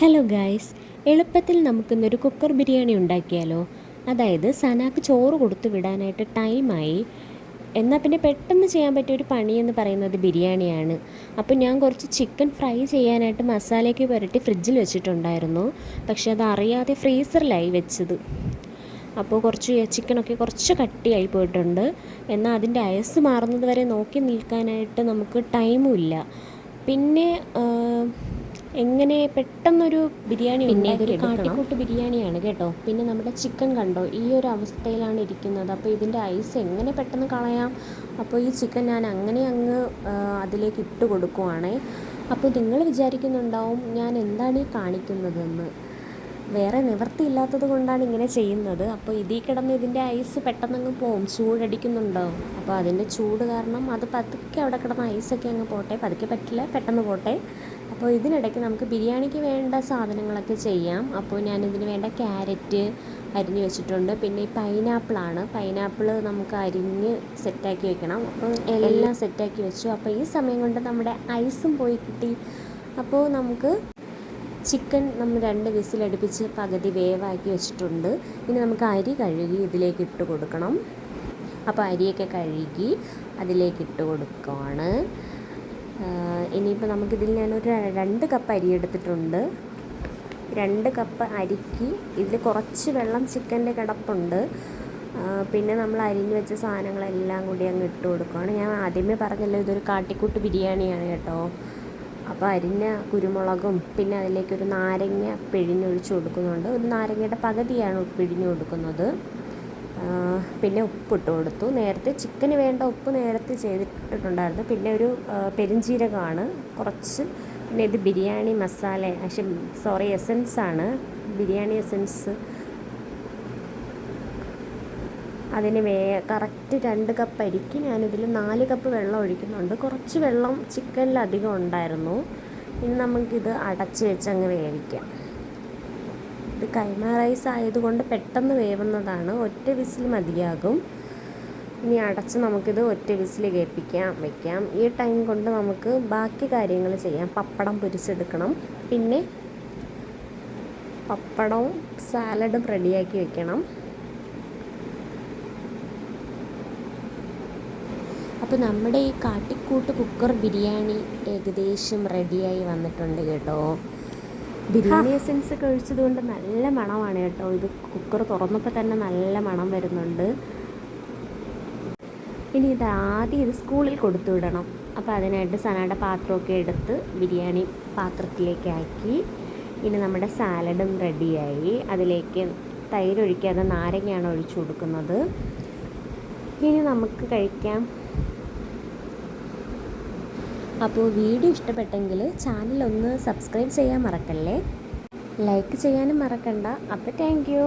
Hello guys, എളുപ്പത്തിൽ നമുക്കിന്നൊരു cooker biryani ഉണ്ടാക്കിയാലോ? അതായത് സനാക്ക് ചോറ് കൊടുത്തു വിടാനായിട്ട് ടൈമായി. എന്നാൽ പിന്നെ പെട്ടെന്ന് ചെയ്യാൻ പറ്റിയൊരു പണിയെന്ന് പറയുന്നത് ബിരിയാണിയാണ്. അപ്പോൾ ഞാൻ കുറച്ച് ചിക്കൻ ഫ്രൈ ചെയ്യാനായിട്ട് മസാലയ്ക്ക് പുരട്ടി ഫ്രിഡ്ജിൽ വെച്ചിട്ടുണ്ടായിരുന്നു. പക്ഷേ അത് അറിയാതെ ഫ്രീസറിലായി വെച്ചത്. അപ്പോൾ കുറച്ച് ചിക്കനൊക്കെ കുറച്ച് കട്ടിയായി പോയിട്ടുണ്ട്. എന്നാൽ അതിൻ്റെ അയസ് മാറുന്നത് വരെ നോക്കി നിൽക്കാനായിട്ട് നമുക്ക് ടൈമും ഇല്ല. പിന്നെ എങ്ങനെ പെട്ടെന്നൊരു ബിരിയാണി ഉണ്ടാക്കി കാട്ടിക്കൂട്ട് ബിരിയാണിയാണ് കേട്ടോ. പിന്നെ നമ്മുടെ ചിക്കൻ കണ്ടോ, ഈ ഒരു അവസ്ഥയിലാണ് ഇരിക്കുന്നത്. അപ്പോൾ ഇതിൻ്റെ ഐസ് എങ്ങനെ പെട്ടെന്ന് കളയാം? അപ്പോൾ ഈ ചിക്കൻ ഞാൻ അങ്ങനെ അങ്ങ് അതിലേക്ക് ഇട്ട് കൊടുക്കുവാണേ. അപ്പോൾ നിങ്ങൾ വിചാരിക്കുന്നുണ്ടാവും ഞാൻ എന്താണ് ഈ കാണിക്കുന്നതെന്ന്. വേറെ നിവൃത്തിയില്ലാത്തത് കൊണ്ടാണ് ഇങ്ങനെ ചെയ്യുന്നത്. അപ്പോൾ ഇതിൽ കിടന്ന് ഇതിൻ്റെ ഐസ് പെട്ടെന്നങ്ങ് പോവും, ചൂടടിക്കുന്നുണ്ടാവും. അപ്പോൾ അതിൻ്റെ ചൂട് കാരണം അത് പതുക്കെ അവിടെ കിടന്ന ഐസൊക്കെ അങ്ങ് പോട്ടെ. പതുക്കെ പറ്റില്ല, പെട്ടെന്ന് പോട്ടെ. അപ്പോൾ ഇതിനിടയ്ക്ക് നമുക്ക് ബിരിയാണിക്ക് വേണ്ട സാധനങ്ങളൊക്കെ ചെയ്യാം. അപ്പോൾ ഞാനിതിന് വേണ്ട ക്യാരറ്റ് അരിഞ്ഞ് വെച്ചിട്ടുണ്ട്. പിന്നെ ഈ പൈനാപ്പിൾ നമുക്ക് അരിഞ്ഞ് സെറ്റാക്കി വെക്കണം. അപ്പോൾ എല്ലാം സെറ്റാക്കി വെച്ചു. അപ്പോൾ ഈ സമയം കൊണ്ട് നമ്മുടെ ഐസും പോയി കിട്ടി. അപ്പോൾ നമുക്ക് ചിക്കൻ നമ്മൾ 2 വിസിലടുപ്പിച്ച് പകുതി വേവാക്കി വെച്ചിട്ടുണ്ട്. ഇനി നമുക്ക് അരി കഴുകി ഇതിലേക്ക് ഇട്ട് കൊടുക്കണം. അപ്പോൾ അരിയൊക്കെ കഴുകി അതിലേക്ക് ഇട്ട് കൊടുക്കുകയാണ്. ഇനിയിപ്പോൾ നമുക്കിതിൽ ഞാനൊരു 2 കപ്പ് അരി എടുത്തിട്ടുണ്ട്. 2 കപ്പ് അരിക്ക് ഇതിൽ കുറച്ച് വെള്ളം ചിക്കൻ്റെ കിടപ്പുണ്ട്. പിന്നെ നമ്മൾ അരിഞ്ഞ് വെച്ച സാധനങ്ങളെല്ലാം കൂടി അങ്ങ് ഇട്ട് കൊടുക്കുകയാണ്. ഞാൻ ആദ്യമേ പറഞ്ഞല്ലോ ഇതൊരു കാട്ടിക്കൂട്ട് ബിരിയാണിയാണ് കേട്ടോ. അപ്പോൾ അരിഞ്ഞ കുരുമുളകും പിന്നെ അതിലേക്കൊരു നാരങ്ങ പിഴിഞ്ഞൊഴിച്ച് കൊടുക്കുന്നുണ്ട്. ഒരു നാരങ്ങയുടെ പകുതിയാണ് പിഴിഞ്ഞ് കൊടുക്കുന്നത്. പിന്നെ ഉപ്പിട്ട് കൊടുത്തു. നേരത്തെ ചിക്കന് വേണ്ട ഉപ്പ് നേരത്തെ ചെയ്തിട്ടുണ്ടായിരുന്നു. പിന്നെ ഒരു പെരുംജീരകമാണ് കുറച്ച്. പിന്നെ ഇത് ബിരിയാണി മസാല, എസൻസാണ്, ബിരിയാണി എസൻസ്. അതിന് കറക്റ്റ് 2 കപ്പ് അരിക്ക് ഞാനിതിൽ 4 കപ്പ് വെള്ളം ഒഴിക്കുന്നുണ്ട്. കുറച്ച് വെള്ളം ചിക്കനിലധികം ഉണ്ടായിരുന്നു. ഇനി നമുക്കിത് അടച്ച് വെച്ചങ്ങ് വേവിക്കാം. ഇത് കൈമ റൈസ് ആയതുകൊണ്ട് പെട്ടെന്ന് വേവുന്നതാണ്. ഒറ്റ വിസിൽ മതിയാകും. ഇനി അടച്ച് നമുക്കിത് ഒറ്റ വിസിൽ വെക്കാം. ഈ ടൈം കൊണ്ട് നമുക്ക് ബാക്കി കാര്യങ്ങൾ ചെയ്യാം. പപ്പടം പൊരിച്ചെടുക്കണം. പിന്നെ പപ്പടവും സാലഡും റെഡിയാക്കി വെക്കണം. അപ്പോൾ നമ്മുടെ ഈ കാട്ടിക്കൂട്ട് കുക്കർ ബിരിയാണി ഏകദേശം റെഡിയായി വന്നിട്ടുണ്ട് കേട്ടോ. ബിരിയാണി എസൻസ് ഒക്കെ ഒഴിച്ചതുകൊണ്ട് നല്ല മണമാണ് കേട്ടോ. ഇത് കുക്കർ തുറന്നപ്പോൾ തന്നെ നല്ല മണം വരുന്നുണ്ട്. ഇനി ഇത് സ്കൂളിൽ കൊടുത്തു വിടണം. അപ്പോൾ അതിനായിട്ട് സനയുടെ പാത്രമൊക്കെ എടുത്ത് ബിരിയാണി പാത്രത്തിലേക്ക് ആക്കി. ഇനി നമ്മുടെ സാലഡും റെഡിയായി. അതിലേക്ക് തൈര് ഒഴിക്കാതെ നാരങ്ങയാണ് ഒഴിച്ചു കൊടുക്കുന്നത്. ഇനി നമുക്ക് കഴിക്കാം. അപ്പോൾ വീഡിയോ ഇഷ്ടപ്പെട്ടെങ്കിൽ ചാനലൊന്ന് സബ്സ്ക്രൈബ് ചെയ്യാൻ മറക്കല്ലേ. ലൈക്ക് ചെയ്യാനും മറക്കണ്ട. അപ്പോൾ താങ്ക് യു.